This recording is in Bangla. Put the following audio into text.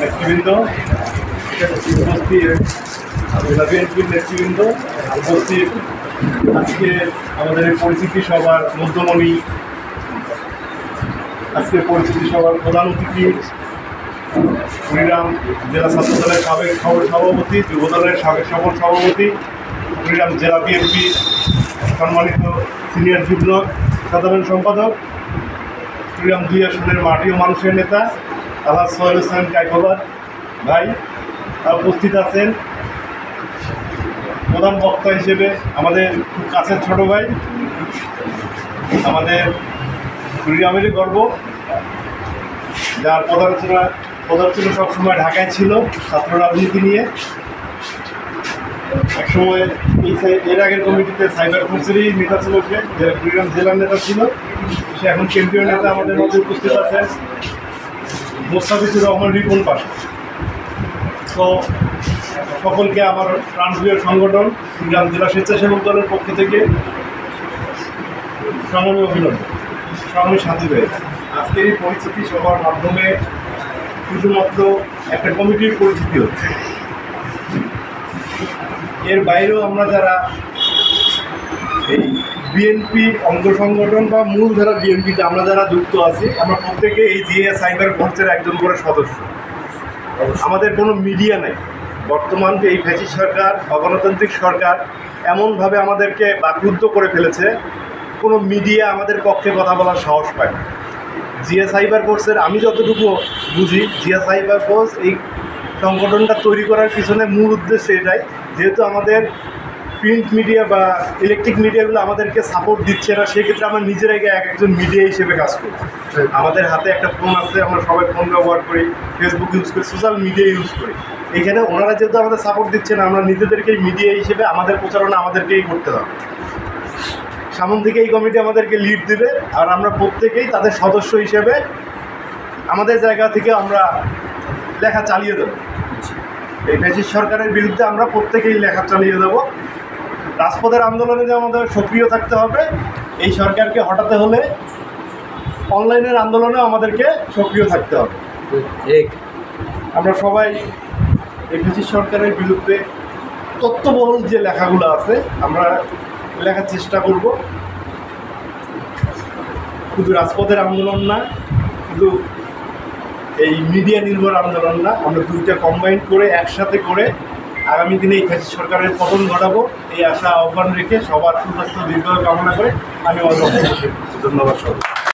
নেতৃবৃন্দ উপস্থিত, বিএনপির নেতৃবৃন্দ উপস্থিত, আজকে আমাদের এই পরিচিতি সভার মধ্যমণি, আজকে পরিচিতি সভার প্রধান অতিথি কুড়িগ্রাম জেলা ছাত্র দলের সাবেক সভাপতি, যুব দলের সাবেক সফল সভাপতি, কুড়িগ্রাম জেলা বিএনপি সম্মানিত সিনিয়র যুগ্ম সাধারণ সম্পাদক, কুড়িগ্রাম 2 আসনের মাটি ও মানুষের নেতা আলহাজ সোহেল হোসেন কায়কোবাদ ভাই উপস্থিত আছেন। প্রধান বক্তা হিসেবে আমাদের খুব কাছের ছোট ভাই, আমাদের কুড়িগ্রামেরই গর্ব, যার পদার্থনা সবসময় ঢাকায় ছিল ছাত্র রাজনীতি নিয়ে। একসময় এর আগের কমিটিতে সাইবার ফোর্সেরই নেতা ছিল, সে কুড়িগ্রাম জেলার নেতা ছিল, সে এখন কেন্দ্রীয় নেতা আমাদের মধ্যে উপস্থিত আছেন মোস্তাফিজুর রহমান রিপন পাশা। তো সকলকে আমার প্রাণপ্রিয় সংগঠন কুড়িগ্রাম জেলা স্বেচ্ছাসেবক দলের পক্ষ থেকে সংগ্রামী অভিনন্দন, সংগ্রামী সাথী রয়েছে। আজকের এই পরিচিতি সভার মাধ্যমে শুধুমাত্র একটা কমিটির পরিচিতি হচ্ছে, এর বাইরেও আমরা যারা এই বিএনপি অঙ্গ সংগঠন বা মূল ধারা বিএনপিতে আমরা যারা যুক্ত আছি, আমরা প্রত্যেকে এই জিএ সাইবার ফোর্সের একজন করে সদস্য। আমাদের কোনো মিডিয়া নেই। বর্তমান এই ফ্যাসিস্ট সরকার, অগণতান্ত্রিক সরকার এমনভাবে আমাদেরকে বাকরুদ্ধ করে ফেলেছে, কোনো মিডিয়া আমাদের পক্ষে কথা বলার সাহস পায় না। জিএ সাইবার ফোর্সের আমি যতটুকু বুঝি, জিএ সাইবার ফোর্স এই সংগঠনটা তৈরি করার পিছনে মূল উদ্দেশ্য এটাই, যেহেতু আমাদের প্রিন্ট মিডিয়া বা ইলেকট্রিক মিডিয়াগুলো আমাদেরকে সাপোর্ট দিচ্ছে না, সেক্ষেত্রে আমরা নিজেরাই একজন মিডিয়া হিসেবে কাজ করি। আমাদের হাতে একটা ফোন আছে, আমরা সবাই ফোন ব্যবহার করি, ফেসবুক ইউজ করি, সোশ্যাল মিডিয়া ইউজ করি। এখানে ওনারা যেহেতু আমাদের সাপোর্ট দিচ্ছে না, আমরা নিজেদেরকেই মিডিয়া হিসেবে আমাদের প্রচারণা আমাদেরকেই করতে হবে। সামন থেকে এই কমিটি আমাদেরকে লিড দেবে, আর আমরা প্রত্যেকেই তাদের সদস্য হিসেবে আমাদের জায়গা থেকে আমরা লেখা চালিয়ে দেবো। এই ফ্যাসিস্ট সরকারের বিরুদ্ধে আমরা প্রত্যেকেই লেখা চালিয়ে দেবো। রাজপথের আন্দোলনে যে আমাদের সক্রিয় থাকতে হবে, এই সরকারকে হটাতে হলে অনলাইনের আন্দোলনেও আমাদেরকে সক্রিয় থাকতে হবে। আমরা সবাই এই ফ্যাসিস্ট সরকারের বিরুদ্ধে তথ্যবহুল যে লেখাগুলো আছে আমরা লেখার চেষ্টা করব। শুধু রাজপথের আন্দোলন না, শুধু এই মিডিয়া নির্ভর আন্দোলন না, আমরা দুইটা কম্বাইন করে একসাথে করে আগামী দিনে এই ফ্যাসিস্ট সরকারের পতন ঘটাবো, এই আশা আহ্বান রেখে সবার সুস্বাস্থ্য দীর্ঘ কামনা করে আমি আমার বক্তব্য শেষ করছি। ধন্যবাদ সবাই।